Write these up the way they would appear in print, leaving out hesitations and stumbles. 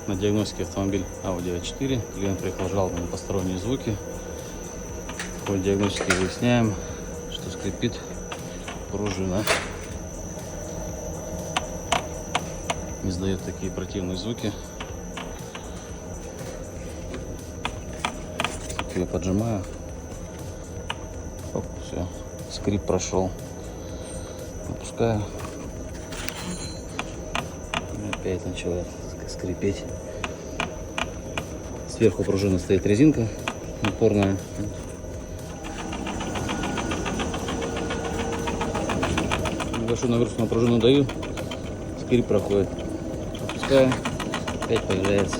На диагностике автомобиль Audi A4. Клиент приехал жалобы на посторонние звуки. В ходе диагностики выясняем, что скрипит пружина. Издает такие противные звуки. Я поджимаю. Оп, все, скрип прошел. Опускаю. И опять начала скрипеть. Сверху пружины стоит резинка напорная. Небольшую нагрузку на пружину даю, скрип проходит. Опускаю, опять появляется.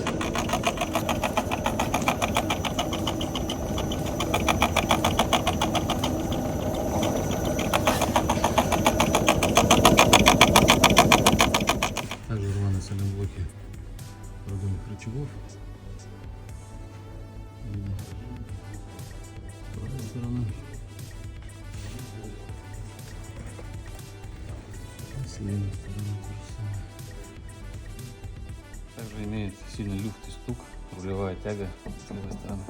Также рваные сайлент-блоки продольных рычагов. С правой стороны. С левой стороны то же самое. Также имеет сильный люфт и стук, рулевая тяга с левой стороны.